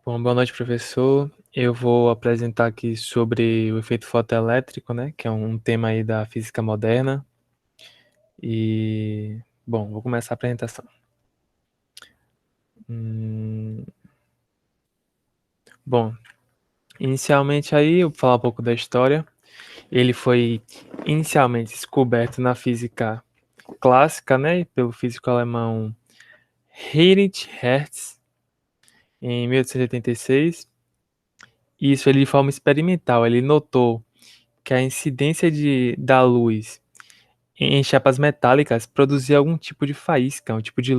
Bom, boa noite, professor. Eu vou apresentar aqui sobre o efeito fotoelétrico, né, que é um tema aí da física moderna. Bom, vou começar a apresentação. Bom, inicialmente aí, eu vou falar um pouco da história. Ele foi inicialmente descoberto na física clássica, né, pelo físico alemão Heinrich Hertz, em 1886. Isso ele de forma experimental. Ele notou que a incidência da luz em chapas metálicas produzia algum tipo de faísca, um tipo de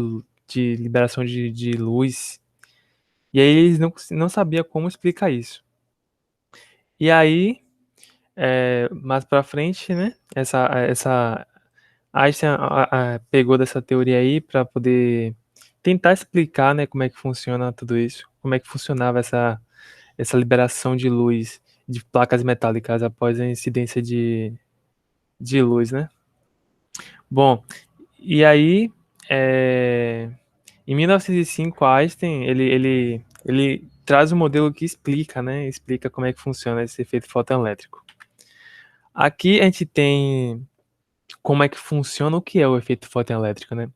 liberação de luz. E aí eles não sabiam como explicar isso. E aí, mais pra frente, né, essa Einstein pegou dessa teoria aí para poder tentar explicar, né, como é que funciona tudo isso, como é que funcionava essa liberação de luz de placas metálicas após a incidência de luz, né? Bom, e aí, é, em 1905, Einstein, ele traz um modelo que explica, né? Explica como é que funciona esse efeito fotoelétrico. Aqui a gente tem como é que funciona, o que é o efeito fotoelétrico, né?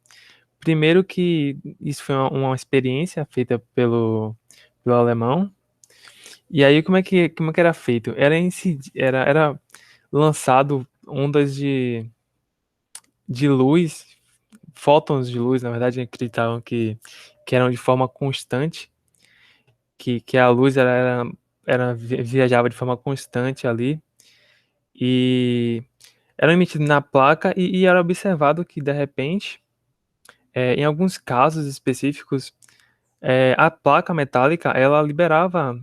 Primeiro que isso foi uma experiência feita pelo alemão. E aí como é que era feito? Era lançado ondas de luz, fótons de luz, na verdade, acreditavam que eram de forma constante, que a luz viajava de forma constante ali, e era emitido na placa, e era observado que, de repente, em alguns casos específicos, a placa metálica, ela liberava,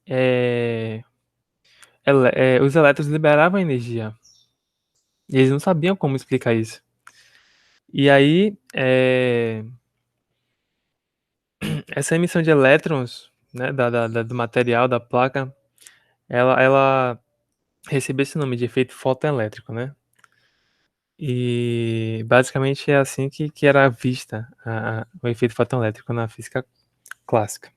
é, os elétrons liberavam energia, e eles não sabiam como explicar isso. E aí, essa emissão de elétrons, né, do material da placa, ela recebeu esse nome de efeito fotoelétrico, né? E basicamente é assim que era vista o efeito fotoelétrico na física clássica.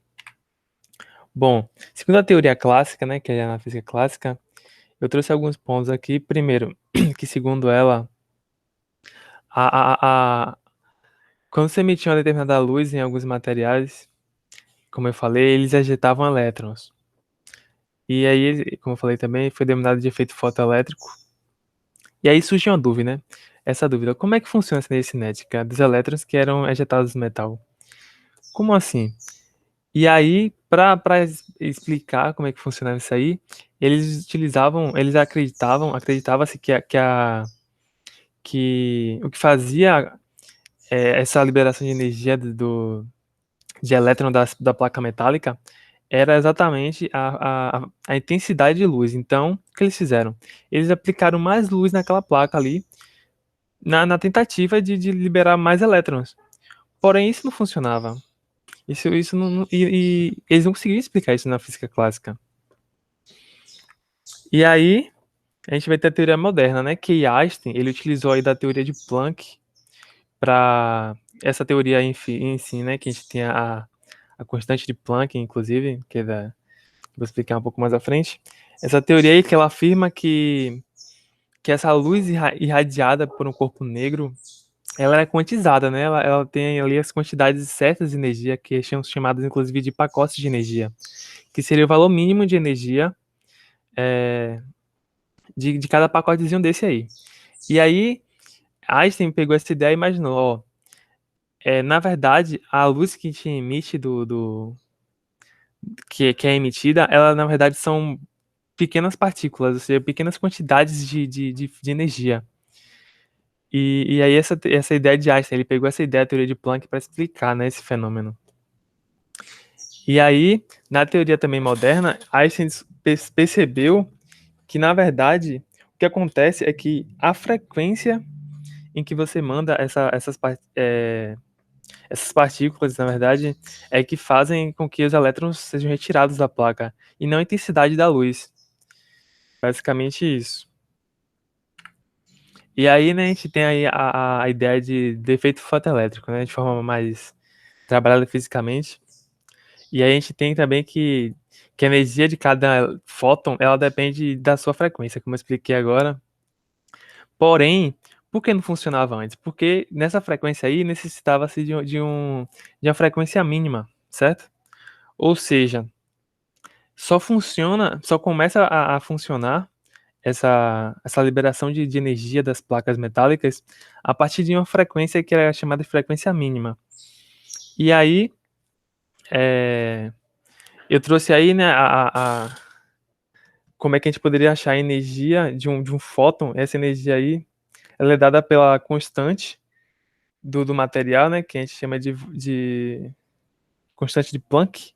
Bom, segundo a teoria clássica, né, que é na física clássica, eu trouxe alguns pontos aqui. Primeiro, que segundo ela, a, a, a, quando se emitia uma determinada luz em alguns materiais, como eu falei, eles ejetavam elétrons. E aí, como eu falei também, foi denominado de efeito fotoelétrico. E aí surge uma dúvida, né? Essa dúvida, como é que funciona essa energia cinética dos elétrons que eram ejetados no metal? Como assim? E aí, para explicar como é que funcionava isso aí, eles acreditava-se que o que fazia essa liberação de energia de elétron da placa metálica era exatamente a intensidade de luz. Então, o que eles fizeram? Eles aplicaram mais luz naquela placa ali, na tentativa de liberar mais elétrons. Porém, isso não funcionava. Isso e eles não conseguiam explicar isso na física clássica. E aí, a gente vai ter a teoria moderna, né? Que Einstein, ele utilizou aí da teoria de Planck para essa teoria em si, né? Que a gente tem a constante de Planck, inclusive, vou explicar um pouco mais à frente. Essa teoria aí que ela afirma que essa luz irradiada por um corpo negro, ela é quantizada, né? Ela tem ali as quantidades certas de energia, que são chamadas inclusive de pacotes de energia, que seria o valor mínimo de energia de cada pacotezinho desse aí. E aí, Einstein pegou essa ideia e imaginou, ó, na verdade, a luz que a gente emite que é emitida, ela na verdade são pequenas partículas, ou seja, pequenas quantidades de energia. E aí essa ideia de Einstein, ele pegou essa ideia da teoria de Planck para explicar, né, esse fenômeno. E aí, na teoria também moderna, Einstein percebeu que, na verdade, o que acontece é que a frequência em que você manda essas partículas, na verdade, é que fazem com que os elétrons sejam retirados da placa, e não a intensidade da luz. Basicamente isso. E aí, né, a gente tem aí a ideia de efeito fotoelétrico, né, de forma mais trabalhada fisicamente. E aí a gente tem também que a energia de cada fóton, ela depende da sua frequência, como eu expliquei agora. Porém, por que não funcionava antes? Porque nessa frequência aí necessitava-se de uma frequência mínima, certo? Ou seja, só começa a funcionar essa liberação de energia das placas metálicas a partir de uma frequência que é chamada de frequência mínima. E aí, é, eu trouxe aí, né, como é que a gente poderia achar a energia de um fóton. Essa energia aí, ela é dada pela constante do material, né, que a gente chama de constante de Planck,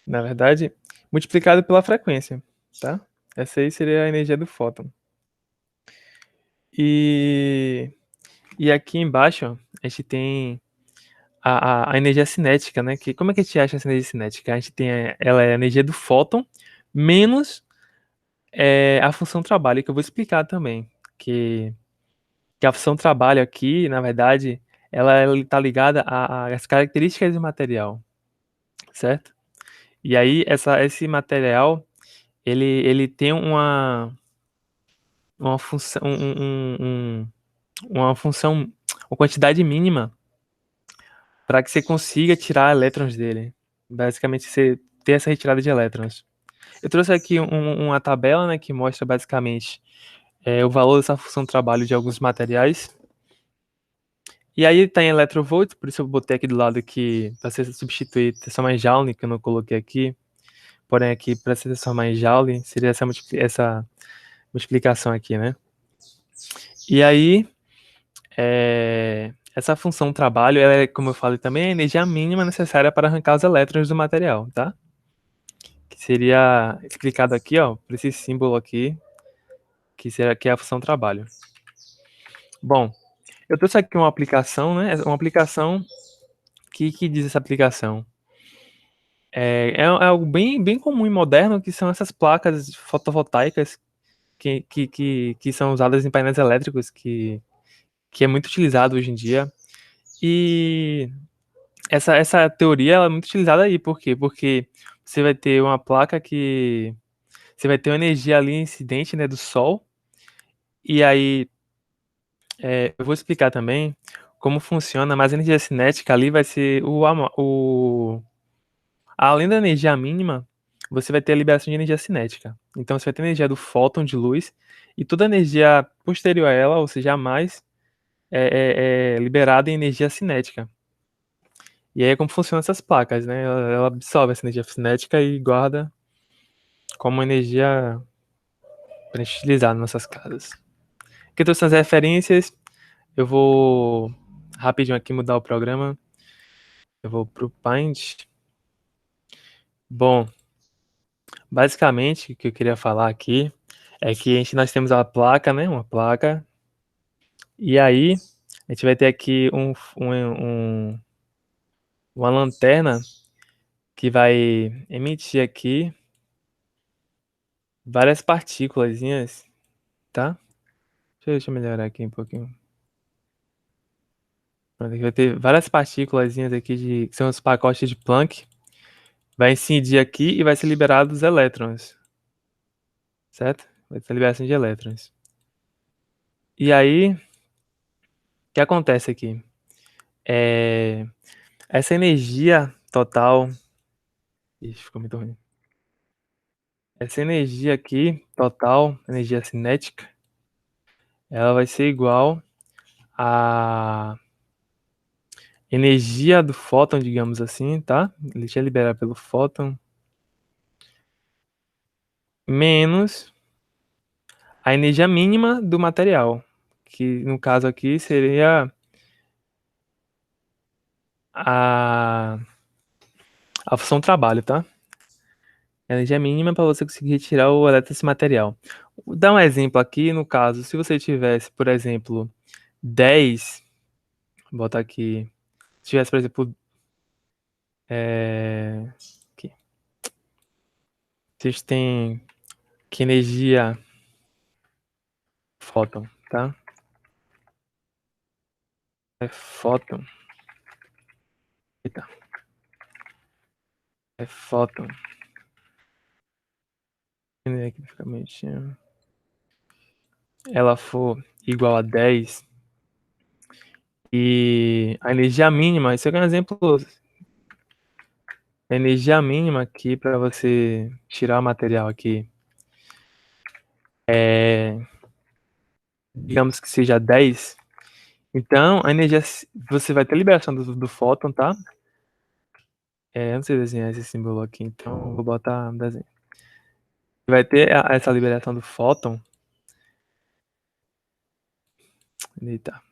na verdade, multiplicado pela frequência, tá? Essa aí seria a energia do fóton. E, e aqui embaixo, ó, a gente tem a energia cinética, né? Como é que a gente acha essa energia cinética? A gente tem, ela é a energia do fóton menos a função trabalho, que eu vou explicar também. Que a função trabalho aqui, na verdade, ela está ligada às características do material, certo? E aí, esse material, ele tem uma função, uma função, uma quantidade mínima para que você consiga tirar elétrons dele. Basicamente, você ter essa retirada de elétrons. Eu trouxe aqui uma tabela, né, que mostra basicamente o valor dessa função de trabalho de alguns materiais. E aí está em electrovolts, por isso eu botei aqui do lado aqui para você substituir transformar em Joule, que eu não coloquei aqui. Porém, aqui para se transformar em Joule seria essa multiplicação aqui, né? E aí, essa função trabalho, ela é, como eu falei também, a energia mínima necessária para arrancar os elétrons do material, tá? Que seria explicado aqui, ó, por esse símbolo aqui, que é a função trabalho. Bom, eu trouxe aqui uma aplicação, né? Uma aplicação que diz essa aplicação. É algo bem comum e moderno, que são essas placas fotovoltaicas que são usadas em painéis elétricos, que é muito utilizado hoje em dia. E essa teoria ela é muito utilizada aí, por quê? Porque você vai ter uma placa que você vai ter uma energia ali incidente, né, do Sol, e aí eu vou explicar também como funciona, mas a energia cinética ali vai ser além da energia mínima, você vai ter a liberação de energia cinética. Então você vai ter a energia do fóton de luz e toda a energia posterior a ela, ou seja, a mais, é liberada em energia cinética. E aí é como funcionam essas placas, né? Ela absorve essa energia cinética e guarda como energia para gente utilizar nas nossas casas. Aqui trouxe as referências. Eu vou rapidinho aqui mudar o programa. Eu vou pro Paint. Bom, basicamente o que eu queria falar aqui é que nós temos a placa, né? Uma placa. E aí a gente vai ter aqui uma lanterna que vai emitir aqui várias partículas, tá? Deixa eu melhorar aqui um pouquinho. Pronto, aqui vai ter várias partículas aqui que são os pacotes de Planck. Vai incidir aqui e vai ser liberado os elétrons, certo? Vai ter liberação de elétrons. E aí, o que acontece aqui? É, essa energia total. Ixi, ficou muito ruim. Essa energia aqui, total, energia cinética, ela vai ser igual à energia do fóton, digamos assim, tá? Ele é liberado pelo fóton, menos a energia mínima do material, que no caso aqui seria a, a função trabalho, tá? A energia mínima para você conseguir retirar o elétron desse material. Vou dar um exemplo aqui, no caso, se você tivesse, por exemplo, 10, vou botar aqui, se tivesse, por exemplo, aqui, vocês têm que energia fóton, tá? É fóton. Eita. é fóton, inequivocamente, ela for igual a 10 e a energia mínima, isso aqui é um exemplo, a energia mínima aqui para você tirar o material aqui é, digamos que seja 10, então a energia, você vai ter liberação do fóton, tá? Eu não sei desenhar esse símbolo aqui, então eu vou botar um desenho. Vai ter essa liberação do fóton. Eita.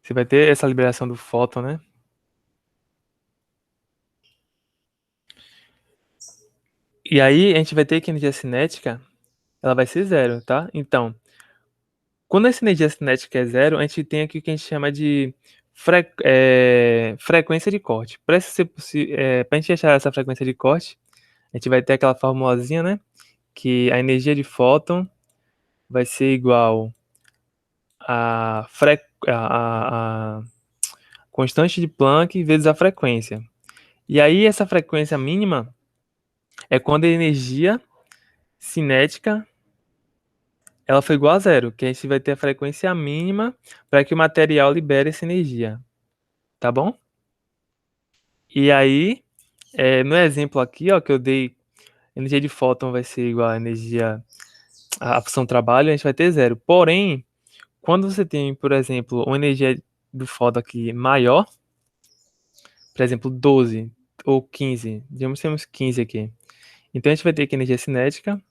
Você vai ter essa liberação do fóton, né? E aí a gente vai ter que a energia cinética, ela vai ser zero, tá? Então, quando essa energia cinética é zero, a gente tem aqui o que a gente chama de frequência de corte. Para a gente achar essa frequência de corte, a gente vai ter aquela formulazinha, né? Que a energia de fóton vai ser igual a, a constante de Planck vezes a frequência. E aí essa frequência mínima é quando a energia cinética ela foi igual a zero, que a gente vai ter a frequência mínima para que o material libere essa energia, tá bom? E aí, no exemplo aqui, ó, que eu dei, a energia de fóton vai ser igual a energia, a função trabalho, a gente vai ter zero. Porém, quando você tem, por exemplo, uma energia do fóton aqui maior, por exemplo, 12 ou 15, digamos que temos 15 aqui. Então a gente vai ter que a energia cinética,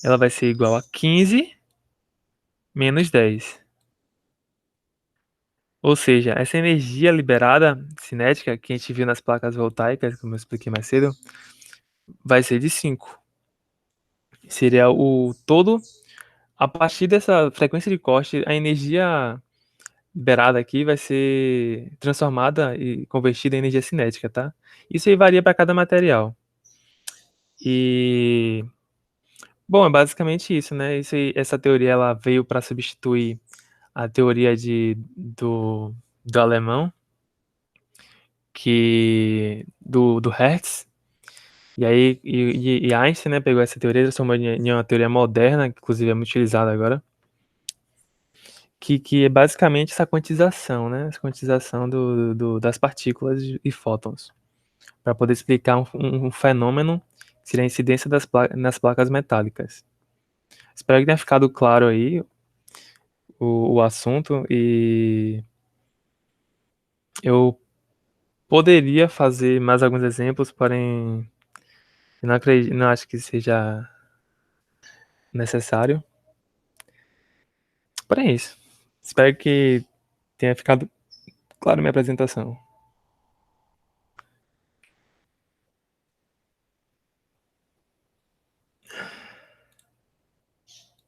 ela vai ser igual a 15 menos 10. Ou seja, essa energia liberada cinética que a gente viu nas placas voltaicas, como eu expliquei mais cedo, vai ser de 5. Seria o todo. A partir dessa frequência de corte, a energia liberada aqui vai ser transformada e convertida em energia cinética, tá? Isso aí varia para cada material. E bom, é basicamente isso, né? Essa teoria ela veio para substituir a teoria do alemão, do Hertz. E aí e Einstein, né, pegou essa teoria e transformou em uma teoria moderna, que inclusive é muito utilizada agora, que é basicamente essa quantização, né? Essa quantização das partículas e fótons, para poder explicar um fenômeno que seria a incidência nas placas metálicas. Espero que tenha ficado claro aí o assunto, e eu poderia fazer mais alguns exemplos, porém eu não acredito, não acho que seja necessário. Porém é isso. Espero que tenha ficado claro minha apresentação.